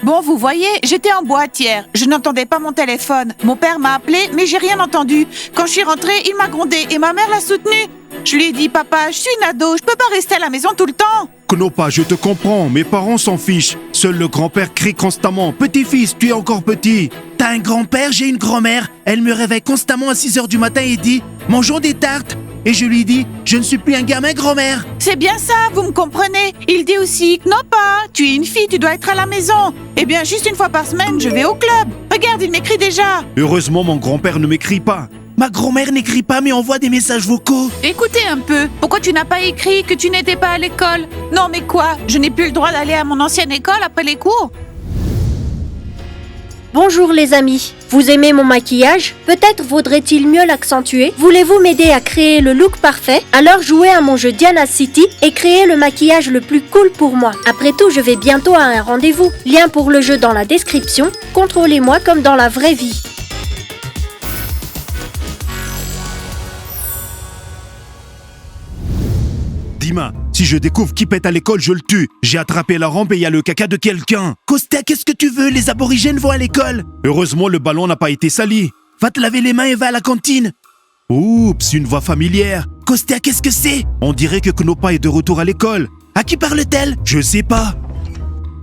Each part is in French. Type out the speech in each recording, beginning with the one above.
Bon, vous voyez, j'étais en boîte hier. Je n'entendais pas mon téléphone. Mon père m'a appelé, mais j'ai rien entendu. Quand je suis rentrée, il m'a grondé et ma mère l'a soutenu. Je lui ai dit, papa, je suis une ado, je peux pas rester à la maison tout le temps. Knopa, je te comprends, mes parents s'en fichent. Seul le grand-père crie constamment. Petit-fils, tu es encore petit. T'as un grand-père, j'ai une grand-mère. Elle me réveille constamment à 6h du matin et dit « Mangeons des tartes !» Et je lui dis « Je ne suis plus un gamin, grand-mère !» C'est bien ça, vous me comprenez. Il dit aussi, Knopa, tu es une fille, tu dois être à la maison. Eh bien, juste une fois par semaine, je vais au club. Regarde, il m'écrit déjà. Heureusement, mon grand-père ne m'écrit pas. Ma grand-mère n'écrit pas mais envoie des messages vocaux. Écoutez un peu, pourquoi tu n'as pas écrit que tu n'étais pas à l'école? Non mais quoi, je n'ai plus le droit d'aller à mon ancienne école après les cours? Bonjour les amis, vous aimez mon maquillage? Peut-être vaudrait-il mieux l'accentuer? Voulez-vous m'aider à créer le look parfait? Alors jouez à mon jeu Diana City et créez le maquillage le plus cool pour moi. Après tout, je vais bientôt à un rendez-vous. Lien pour le jeu dans la description. Contrôlez-moi comme dans la vraie vie. Dima, si je découvre qui pète à l'école, je le tue. J'ai attrapé la rampe et il y a le caca de quelqu'un. Costa, qu'est-ce que tu veux? Les aborigènes vont à l'école. Heureusement, le ballon n'a pas été sali. Va te laver les mains et va à la cantine. Oups, une voix familière. Costa, qu'est-ce que c'est? On dirait que Knopa est de retour à l'école. À qui parle-t-elle? Je sais pas.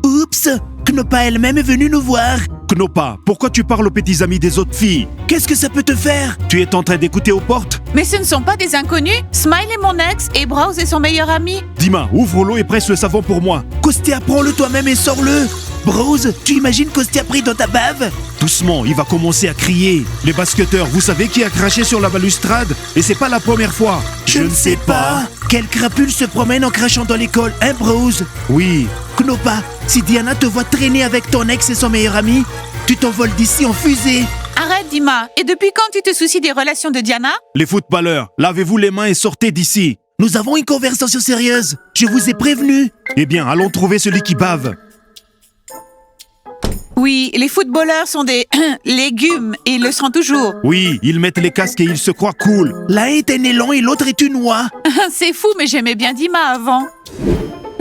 Oups, Knopa elle-même est venue nous voir. Knopa, pourquoi tu parles aux petits amis des autres filles? Qu'est-ce que ça peut te faire? Tu es en train d'écouter aux portes? Mais ce ne sont pas des inconnus. Smile est mon ex et Browse est son meilleur ami. Dima, ouvre l'eau et presse le savon pour moi. Kostia, prends-le toi-même et sors-le. Brose, tu imagines Kostia pris dans ta bave? Doucement, il va commencer à crier. Les basketteurs, vous savez qui a craché sur la balustrade? Et c'est pas la première fois. Je ne sais pas. Quelle crapule se promène en crachant dans l'école, hein, Brose? Oui. Knopa, si Diana te voit traîner avec ton ex et son meilleur ami, tu t'envoles d'ici en fusée. Arrête Dima, et depuis quand tu te soucies des relations de Diana? Les footballeurs, lavez-vous les mains et sortez d'ici. Nous avons une conversation sérieuse. Je vous ai prévenu. Eh bien, allons trouver celui qui bave. Oui, les footballeurs sont des légumes et ils le seront toujours. Oui, ils mettent les casques et ils se croient cool. L'un est un élan et l'autre est une oie. C'est fou, mais j'aimais bien Dima avant.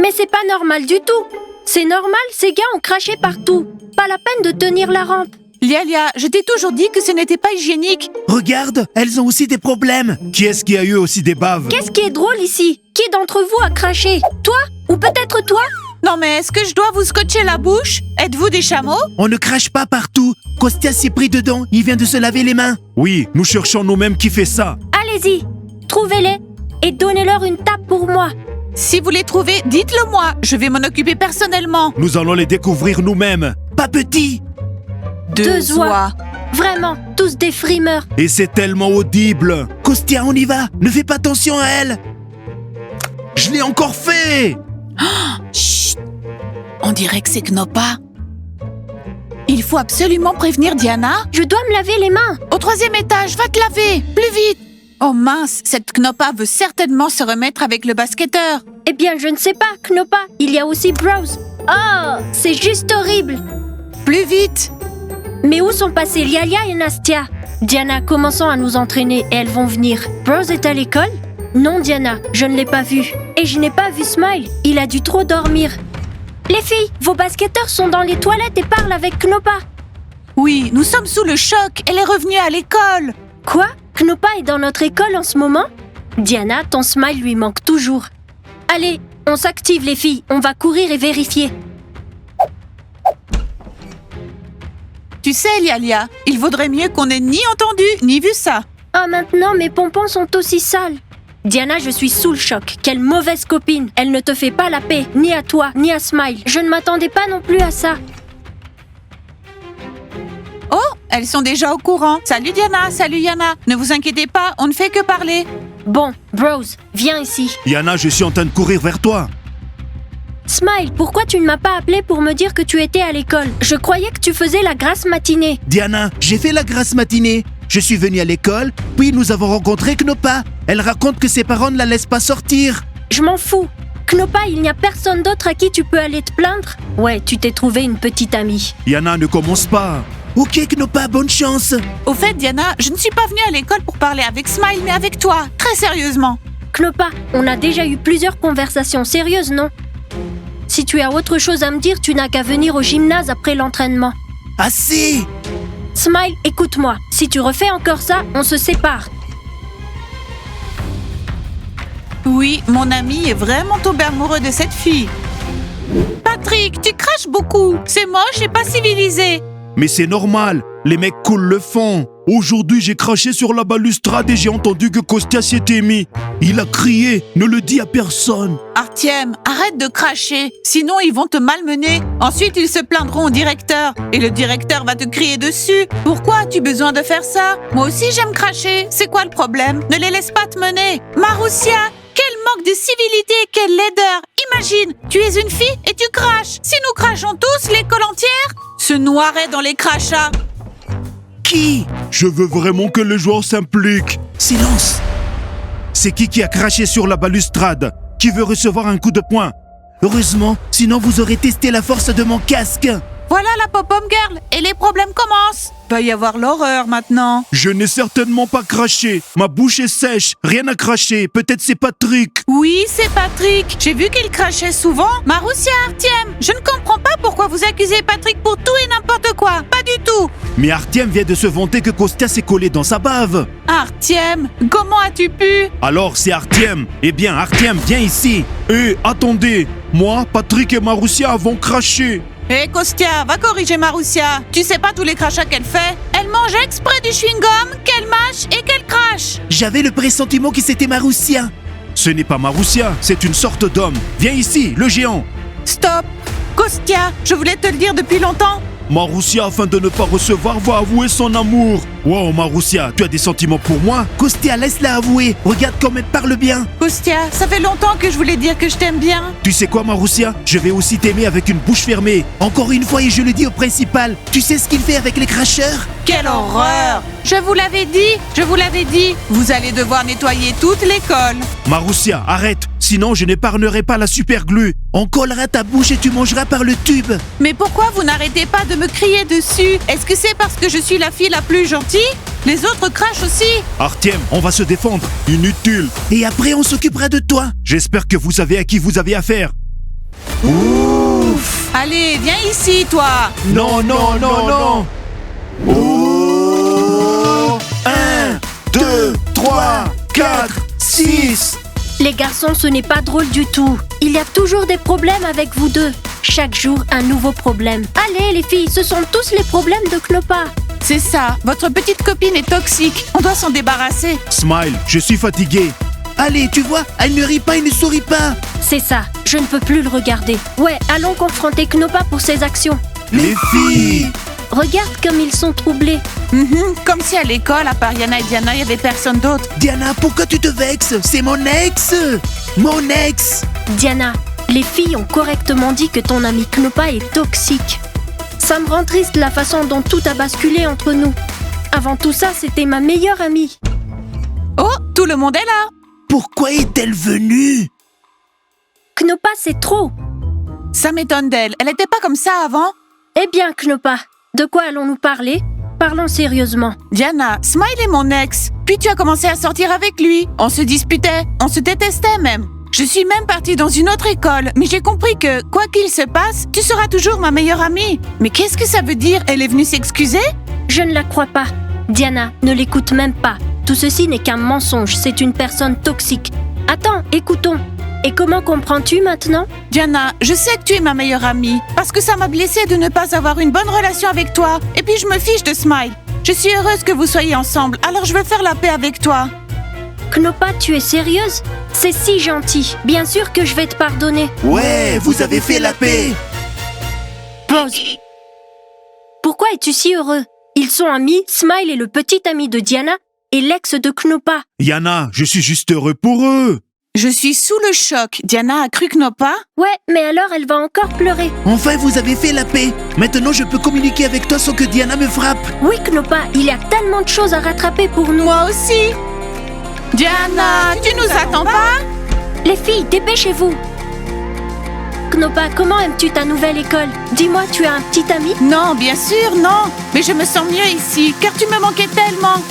Mais c'est pas normal du tout. C'est normal, ces gars ont craché partout. Pas la peine de tenir la rampe. Lialia, je t'ai toujours dit que ce n'était pas hygiénique. Regarde, elles ont aussi des problèmes. Qui est-ce qui a eu aussi des baves? Qu'est-ce qui est drôle ici? Qui d'entre vous a craché? Toi? Ou peut-être toi? Non mais est-ce que je dois vous scotcher la bouche? Êtes-vous des chameaux? On ne crache pas partout. Kostia s'est pris dedans, il vient de se laver les mains. Oui, nous cherchons nous-mêmes qui fait ça. Allez-y, trouvez-les et donnez-leur une tape pour moi. Si vous les trouvez, dites-le moi. Je vais m'en occuper personnellement. Nous allons les découvrir nous-mêmes. Pas petit. Deux oies. Vraiment, tous des frimeurs. Et c'est tellement audible. Kostia, on y va. Ne fais pas attention à elle. Je l'ai encore fait. Chut. On dirait que c'est Knopa. Il faut absolument prévenir Diana. Je dois me laver les mains. Au 3e étage, va te laver. Plus vite. Oh mince, cette Knopa veut certainement se remettre avec le basketteur. Eh bien, je ne sais pas, Knopa. Il y a aussi Browse. Oh, c'est juste horrible. Plus vite. Mais où sont passées Lialia et Nastia? Diana, commençons à nous entraîner et elles vont venir. Browse est à l'école? Non, Diana, je ne l'ai pas vu. Et je n'ai pas vu Smile. Il a dû trop dormir. Les filles, vos basketteurs sont dans les toilettes et parlent avec Knopa. Oui, nous sommes sous le choc. Elle est revenue à l'école. Quoi? Knopa est dans notre école en ce moment? Diana, ton Smile lui manque toujours. Allez, on s'active les filles. On va courir et vérifier. Tu sais, Lialia, il vaudrait mieux qu'on n'ait ni entendu ni vu ça. Ah, maintenant, mes pompons sont aussi sales. Diana, je suis sous le choc. Quelle mauvaise copine. Elle ne te fait pas la paix, ni à toi, ni à Smile. Je ne m'attendais pas non plus à ça. Oh, elles sont déjà au courant. Salut Diana, salut Yana. Ne vous inquiétez pas, on ne fait que parler. Bon, Browse, viens ici. Yana, je suis en train de courir vers toi. Smile, pourquoi tu ne m'as pas appelé pour me dire que tu étais à l'école? Je croyais que tu faisais la grasse matinée. Diana, j'ai fait la grasse matinée. Je suis venu à l'école, puis nous avons rencontré Knopa. Elle raconte que ses parents ne la laissent pas sortir. Je m'en fous. Knopa, il n'y a personne d'autre à qui tu peux aller te plaindre? Ouais, tu t'es trouvé une petite amie. Yana, ne commence pas. Ok, Knopa, bonne chance. Au fait, Diana, je ne suis pas venue à l'école pour parler avec Smile, mais avec toi, très sérieusement. Knopa, on a déjà eu plusieurs conversations sérieuses, non? Si tu as autre chose à me dire, tu n'as qu'à venir au gymnase après l'entraînement. Assez! Smile, écoute-moi. Si tu refais encore ça, on se sépare. Oui, mon ami est vraiment tombé amoureux de cette fille. Patrick, tu craches beaucoup. C'est moche et pas civilisé. Mais c'est normal, les mecs cool le font. Aujourd'hui, j'ai craché sur la balustrade et j'ai entendu que Kostya s'y était mis. Il a crié, ne le dis à personne. Artyem, arrête de cracher, sinon ils vont te malmener. Ensuite, ils se plaindront au directeur et le directeur va te crier dessus. Pourquoi as-tu besoin de faire ça? Moi aussi, j'aime cracher. C'est quoi le problème? Ne les laisse pas te mener. Marussia, quel manque de civilité, quelle laideur. Imagine, tu es une fille et tu craches. Si nous crachons tous, l'école entière se noierait dans les crachats. Qui? Je veux vraiment que les joueurs s'impliquent. Silence! C'est qui a craché sur la balustrade? Qui veut recevoir un coup de poing? Heureusement, sinon vous aurez testé la force de mon casque. Voilà la pop-up girl et les problèmes commencent. Va y avoir l'horreur maintenant. Je n'ai certainement pas craché. Ma bouche est sèche, rien à cracher. Peut-être c'est Patrick. Oui, c'est Patrick. J'ai vu qu'il crachait souvent. Marussia, Artyem, je ne comprends pas pourquoi vous accusez Patrick pour tout et n'importe quoi. Pas du tout. Mais Artyem vient de se vanter que Kostya s'est collé dans sa bave. Artyem, comment as-tu pu? Alors c'est Artyem. Eh bien Artyem, viens ici. Attendez. Moi, Patrick et Marussia avons craché. Hé Kostya, va corriger Marussia. Tu sais pas tous les crachats qu'elle fait? Elle mange exprès du chewing-gum, qu'elle mâche et qu'elle crache. J'avais le pressentiment que c'était Marussia. Ce n'est pas Marussia, c'est une sorte d'homme. Viens ici, le géant. Stop. Kostya, je voulais te le dire depuis longtemps. Marussia, afin de ne pas recevoir, va avouer son amour. Wow, Marussia, tu as des sentiments pour moi? Kostya, laisse-la avouer. Regarde comme elle parle bien. Kostya, ça fait longtemps que je voulais dire que je t'aime bien. Tu sais quoi, Marussia? Je vais aussi t'aimer avec une bouche fermée. Encore une fois, et je le dis au principal, tu sais ce qu'il fait avec les cracheurs? Quelle horreur! Je vous l'avais dit. Vous allez devoir nettoyer toute l'école. Marussia, arrête. Sinon, je n'épargnerai pas la super glue. On collera ta bouche et tu mangeras par le tube. Mais pourquoi vous n'arrêtez pas de me crier dessus? Est-ce que c'est parce que je suis la fille la plus gentille? Les autres crachent aussi. Artyem, on va se défendre. Inutile. Et après, on s'occupera de toi. J'espère que vous savez à qui vous avez affaire. Ouf! Allez, viens ici, toi. Non. Oh! 1, 2, 3, 4, 6. Les garçons, ce n'est pas drôle du tout. Il y a toujours des problèmes avec vous deux. Chaque jour, un nouveau problème. Allez, les filles, ce sont tous les problèmes de Knopa. C'est ça, votre petite copine est toxique. On doit s'en débarrasser. Smile, je suis fatigué. Allez, tu vois, elle ne rit pas et ne sourit pas. C'est ça, je ne peux plus le regarder. Ouais, allons confronter Knopa pour ses actions. Les filles! Regarde comme ils sont troublés. Comme si à l'école, à part Yana et Diana, il n'y avait personne d'autre. Diana, pourquoi tu te vexes? C'est mon ex! Mon ex! Diana, les filles ont correctement dit que ton ami Knopa est toxique. Ça me rend triste la façon dont tout a basculé entre nous. Avant tout ça, c'était ma meilleure amie. Oh, tout le monde est là. Pourquoi est-elle venue? Knopa, c'est trop. Ça m'étonne d'elle. Elle n'était pas comme ça avant. Eh bien, Knopa, de quoi allons-nous parler? Parlons sérieusement. Diana, Smile est mon ex. Puis tu as commencé à sortir avec lui. On se disputait, on se détestait même. Je suis même partie dans une autre école, mais j'ai compris que, quoi qu'il se passe, tu seras toujours ma meilleure amie. Mais qu'est-ce que ça veut dire? Elle est venue s'excuser? Je ne la crois pas. Diana, ne l'écoute même pas. Tout ceci n'est qu'un mensonge, c'est une personne toxique. Attends, écoutons. Et comment comprends-tu maintenant? Diana, je sais que tu es ma meilleure amie, parce que ça m'a blessée de ne pas avoir une bonne relation avec toi. Et puis je me fiche de Smile. Je suis heureuse que vous soyez ensemble, alors je veux faire la paix avec toi. Knopa, tu es sérieuse? C'est si gentil. Bien sûr que je vais te pardonner. Ouais, vous avez fait la paix. Pause. Pourquoi es-tu si heureux? Ils sont amis, Smile est le petit ami de Diana et l'ex de Knopa. Yana, je suis juste heureux pour eux. Je suis sous le choc. Diana a cru Knopa? Ouais, mais alors elle va encore pleurer. Enfin, vous avez fait la paix. Maintenant, je peux communiquer avec toi sans que Diana me frappe. Oui, Knopa, il y a tellement de choses à rattraper pour nous. Moi aussi. Diana, tu nous attends pas? Les filles, dépêchez-vous. Knopa, comment aimes-tu ta nouvelle école? Dis-moi, tu as un petit ami? Non, bien sûr, non. Mais je me sens mieux ici, car tu me manquais tellement.